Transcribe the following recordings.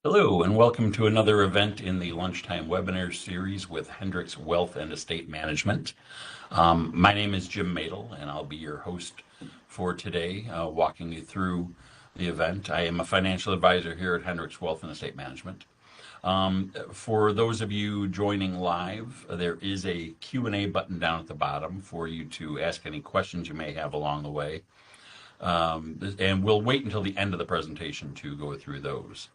Hello, and welcome to another event in the Lunchtime Webinar series with Hendricks Wealth and Estate Management. My name is Jim Madl, and I'll be your host for today, walking you through the event. I am a financial advisor here at Hendricks Wealth and Estate Management. For those of you joining live, there is a Q&A button down at the bottom for you to ask any questions you may have along the way. And we'll wait until the end of the presentation to go through those.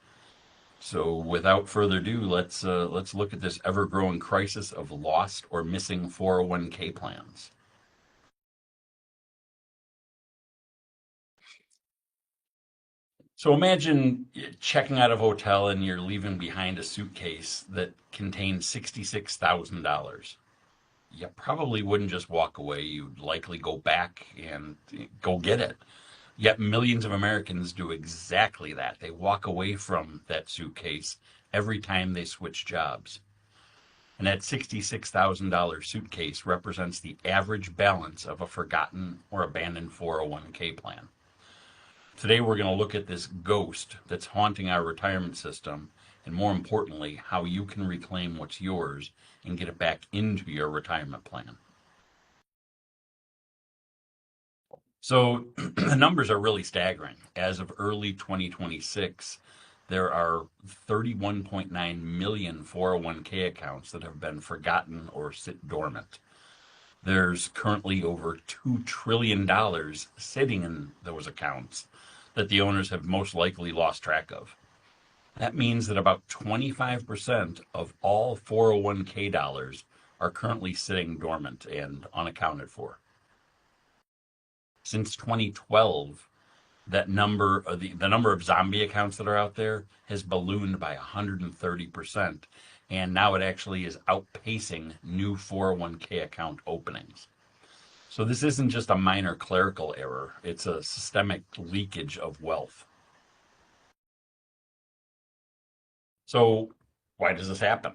So without further ado, let's look at this ever-growing crisis of lost or missing 401k plans. So imagine checking out of a hotel and you're leaving behind a suitcase that contains $66,000. You probably wouldn't just walk away. You'd likely go back and go get it. Yet millions of Americans do exactly that. They walk away from that suitcase every time they switch jobs. And that $66,000 suitcase represents the average balance of a forgotten or abandoned 401k plan. Today, we're going to look at this ghost that's haunting our retirement system, and more importantly, how you can reclaim what's yours and get it back into your retirement plan. So the numbers are really staggering. As of early 2026, there are 31.9 million 401k accounts that have been forgotten or sit dormant. There's currently over $2 trillion sitting in those accounts that the owners have most likely lost track of. That means that about 25% of all 401k dollars are currently sitting dormant and unaccounted for. Since 2012, that number, the number of zombie accounts that are out there has ballooned by 130%. And now it actually is outpacing new 401k account openings. So this isn't just a minor clerical error, it's a systemic leakage of wealth. So why does this happen?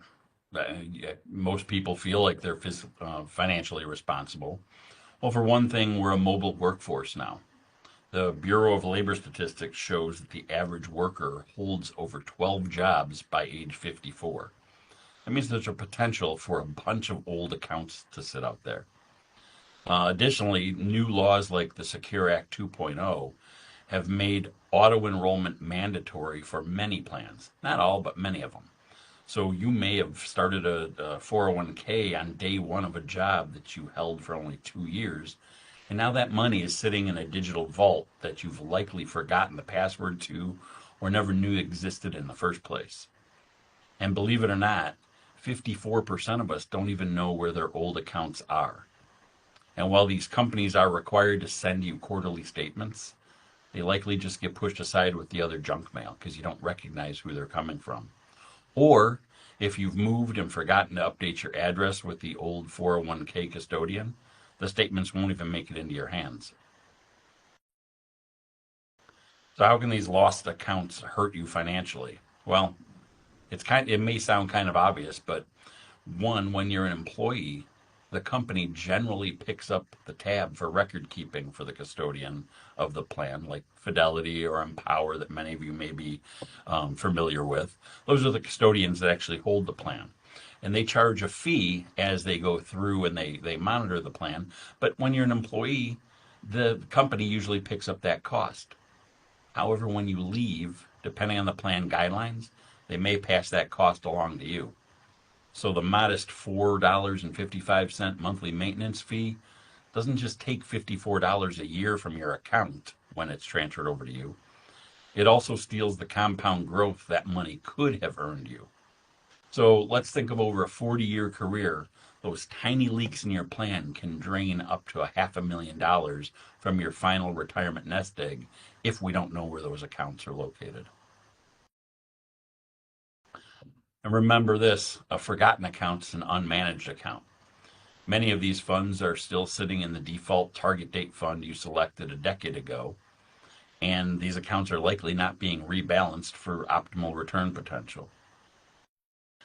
Most people feel like they're financially responsible. Well, for one thing, we're a mobile workforce now. The Bureau of Labor Statistics shows that the average worker holds over 12 jobs by age 54. That means there's a potential for a bunch of old accounts to sit out there. Additionally, new laws like the Secure Act 2.0 have made auto enrollment mandatory for many plans. Not all, but many of them. So you may have started a 401k on day one of a job that you held for only 2 years, and now that money is sitting in a digital vault that you've likely forgotten the password to or never knew existed in the first place. And believe it or not, 54% of us don't even know where their old accounts are. And while these companies are required to send you quarterly statements, they likely just get pushed aside with the other junk mail because you don't recognize who they're coming from. Or if you've moved and forgotten to update your address with the old 401k custodian, the statements won't even make it into your hands. So how can these lost accounts hurt you financially? Well, it may sound kind of obvious, but one, when you're an employee, the company generally picks up the tab for record keeping for the custodian of the plan, like Fidelity or Empower that many of you may be familiar with. Those are the custodians that actually hold the plan. And they charge a fee as they go through and they monitor the plan. But when you're an employee, the company usually picks up that cost. However, when you leave, depending on the plan guidelines, they may pass that cost along to you. So the modest $4.55 monthly maintenance fee doesn't just take $54 a year from your account when it's transferred over to you. It also steals the compound growth that money could have earned you. So let's think of over a 40-year career. Those tiny leaks in your plan can drain up to $500,000 from your final retirement nest egg if we don't know where those accounts are located. And remember this, a forgotten account is an unmanaged account. Many of these funds are still sitting in the default target date fund you selected a decade ago, and these accounts are likely not being rebalanced for optimal return potential.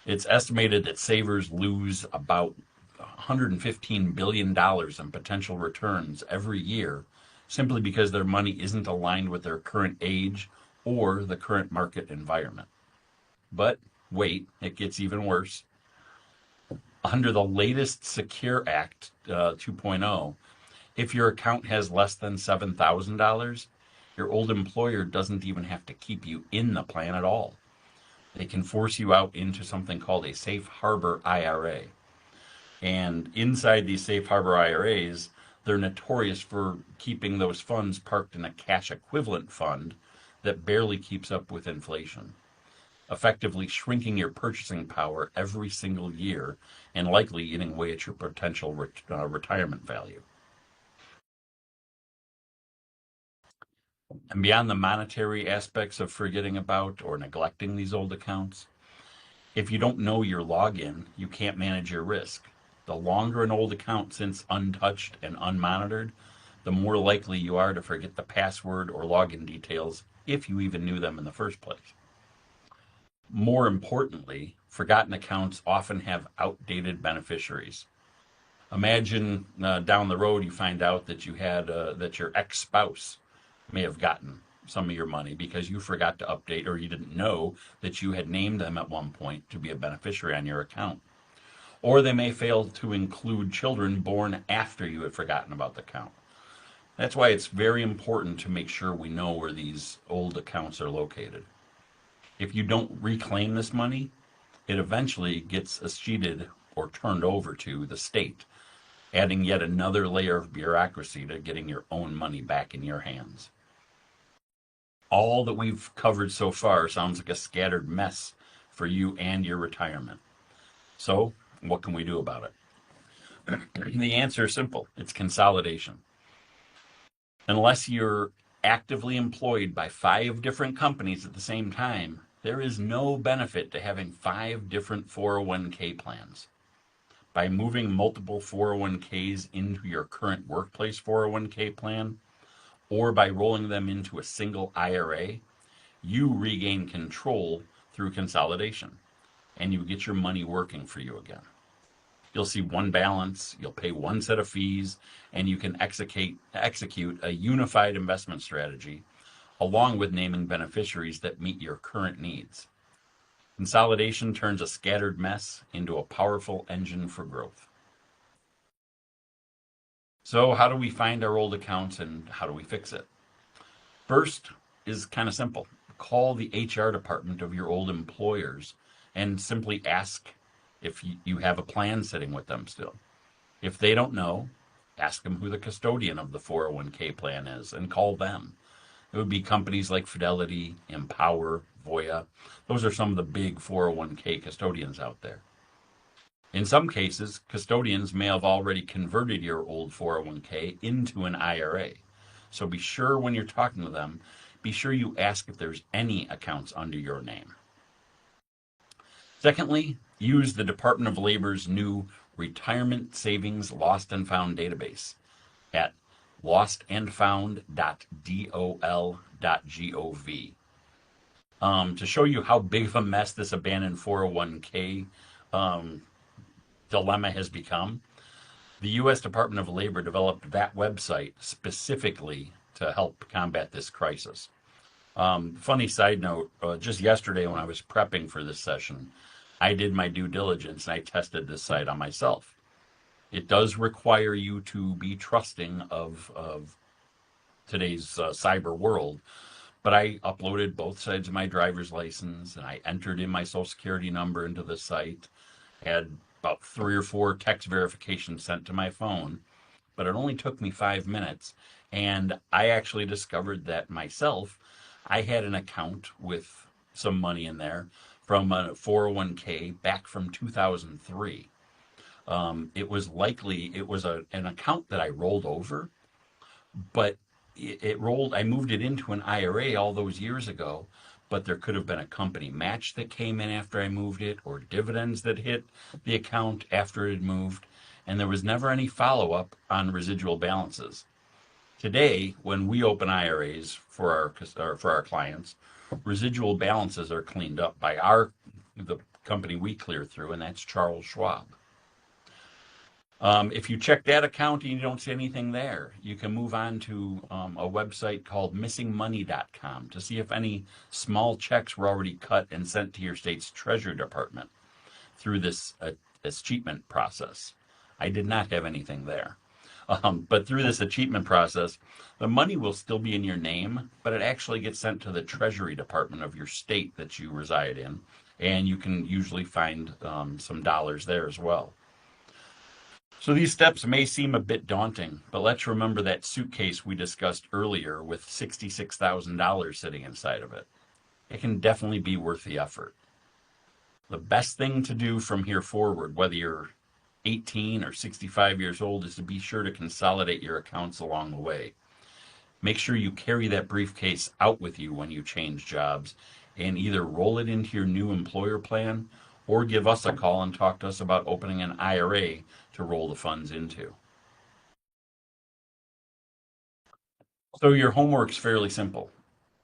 It's estimated that savers lose about $115 billion in potential returns every year simply because their money isn't aligned with their current age or the current market environment. But wait, it gets even worse. Under the latest Secure Act 2.0, if your account has less than $7,000, your old employer doesn't even have to keep you in the plan at all. They can force you out into something called a safe harbor IRA. And inside these safe harbor IRAs, they're notorious for keeping those funds parked in a cash equivalent fund that barely keeps up with inflation, effectively shrinking your purchasing power every single year and likely eating away at your potential retirement value. And beyond the monetary aspects of forgetting about or neglecting these old accounts, if you don't know your login, you can't manage your risk. The longer an old account sits untouched and unmonitored, the more likely you are to forget the password or login details if you even knew them in the first place. More importantly, forgotten accounts often have outdated beneficiaries. Imagine down the road you find out that that your ex-spouse may have gotten some of your money because you forgot to update or you didn't know that you had named them at one point to be a beneficiary on your account. Or they may fail to include children born after you had forgotten about the account. That's why it's very important to make sure we know where these old accounts are located. If you don't reclaim this money, it eventually gets escheated or turned over to the state, adding yet another layer of bureaucracy to getting your own money back in your hands. All that we've covered so far sounds like a scattered mess for you and your retirement. So, what can we do about it? The answer is simple. It's consolidation. Unless you're actively employed by 5 different companies at the same time, there is no benefit to having 5 different 401k plans. By moving multiple 401ks into your current workplace 401k plan, or by rolling them into a single IRA, you regain control through consolidation, and you get your money working for you again. You'll see one balance, you'll pay one set of fees, and you can execute a unified investment strategy along with naming beneficiaries that meet your current needs. Consolidation turns a scattered mess into a powerful engine for growth. So, how do we find our old accounts and how do we fix it? First is kind of simple. Call the HR department of your old employers and simply ask if you have a plan sitting with them still. If they don't know, ask them who the custodian of the 401k plan is and call them. It would be companies like Fidelity, Empower, Voya. Those are some of the big 401k custodians out there. In some cases, custodians may have already converted your old 401k into an IRA. So be sure when you're talking to them, be sure you ask if there's any accounts under your name. Secondly, use the Department of Labor's new Retirement Savings Lost and Found database at lostandfound.dol.gov. To show you how big of a mess this abandoned 401k dilemma has become, the U.S. Department of Labor developed that website specifically to help combat this crisis. Funny side note, just yesterday when I was prepping for this session, I did my due diligence and I tested this site on myself. It does require you to be trusting of today's cyber world, but I uploaded both sides of my driver's license and I entered in my social security number into the site, had about 3 or 4 text verifications sent to my phone, but it only took me 5 minutes, and I actually discovered that myself, I had an account with some money in there from a 401k back from 2003. It was an account that I rolled over, but I moved it into an IRA all those years ago, but there could have been a company match that came in after I moved it, or dividends that hit the account after it had moved, and there was never any follow-up on residual balances. Today, when we open IRAs for our clients, residual balances are cleaned up by the company we clear through, and that's Charles Schwab. If you check that account and you don't see anything there, you can move on to a website called missingmoney.com to see if any small checks were already cut and sent to your state's Treasury Department through this achievement process. I did not have anything there. But through this achievement process, the money will still be in your name, but it actually gets sent to the Treasury Department of your state that you reside in, and you can usually find some dollars there as well. So these steps may seem a bit daunting, but let's remember that suitcase we discussed earlier with $66,000 sitting inside of it. It can definitely be worth the effort. The best thing to do from here forward, whether you're 18 or 65 years old, is to be sure to consolidate your accounts along the way. Make sure you carry that briefcase out with you when you change jobs and either roll it into your new employer plan or give us a call and talk to us about opening an IRA to roll the funds into. So your homework's fairly simple.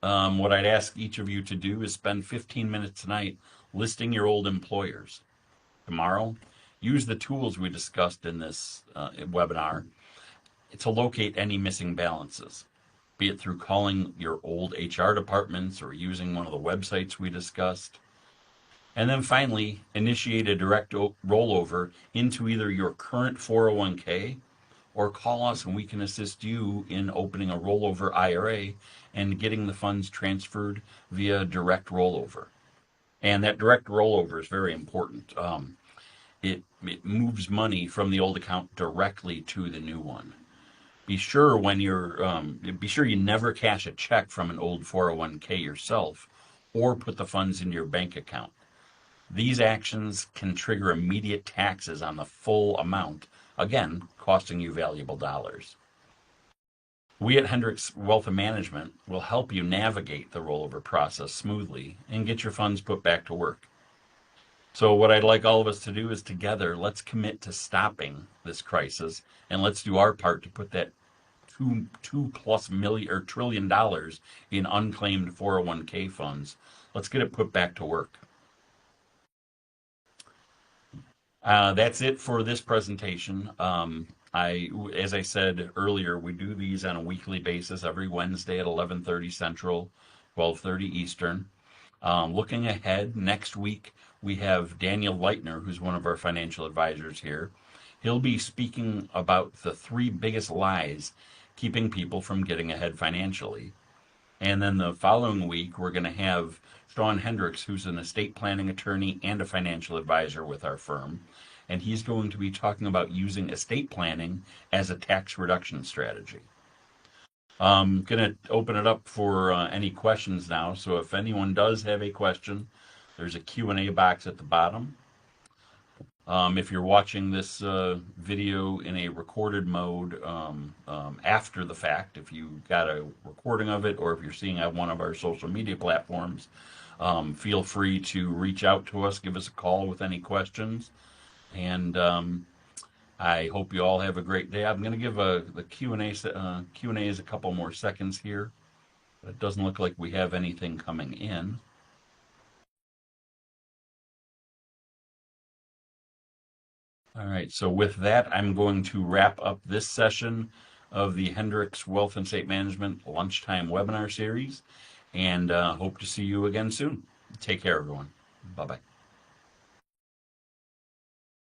What I'd ask each of you to do is spend 15 minutes tonight listing your old employers. Tomorrow, use the tools we discussed in this webinar to locate any missing balances, be it through calling your old HR departments or using one of the websites we discussed. And then finally, initiate a direct rollover into either your current 401k or call us and we can assist you in opening a rollover IRA and getting the funds transferred via direct rollover. And that direct rollover is very important. It moves money from the old account directly to the new one. Be sure you never cash a check from an old 401k yourself or put the funds into your bank account. These actions can trigger immediate taxes on the full amount, again, costing you valuable dollars. We at Hendricks Wealth Management will help you navigate the rollover process smoothly and get your funds put back to work. So what I'd like all of us to do is together, let's commit to stopping this crisis and let's do our part to put that two plus trillion dollars in unclaimed 401k funds. Let's get it put back to work. That's it for this presentation. As I said earlier, we do these on a weekly basis every Wednesday at 11:30 Central, 12:30 Eastern. Looking ahead, next week we have Daniel Leitner, who's one of our financial advisors here. He'll be speaking about the 3 biggest lies keeping people from getting ahead financially. And then the following week, we're going to have Sean Hendricks, who's an estate planning attorney and a financial advisor with our firm. And he's going to be talking about using estate planning as a tax reduction strategy. I'm going to open it up for any questions now. So if anyone does have a question, there's a Q&A box at the bottom. If you're watching this video in a recorded mode after the fact, if you got a recording of it, or if you're seeing it on one of our social media platforms, feel free to reach out to us, give us a call with any questions. And I hope you all have a great day. I'm going to give the Q&A is a couple more seconds here. But it doesn't look like we have anything coming in. All right, so with that, I'm going to wrap up this session of the Hendricks Wealth and Estate Management Lunchtime Webinar Series, and hope to see you again soon. Take care, everyone. Bye-bye.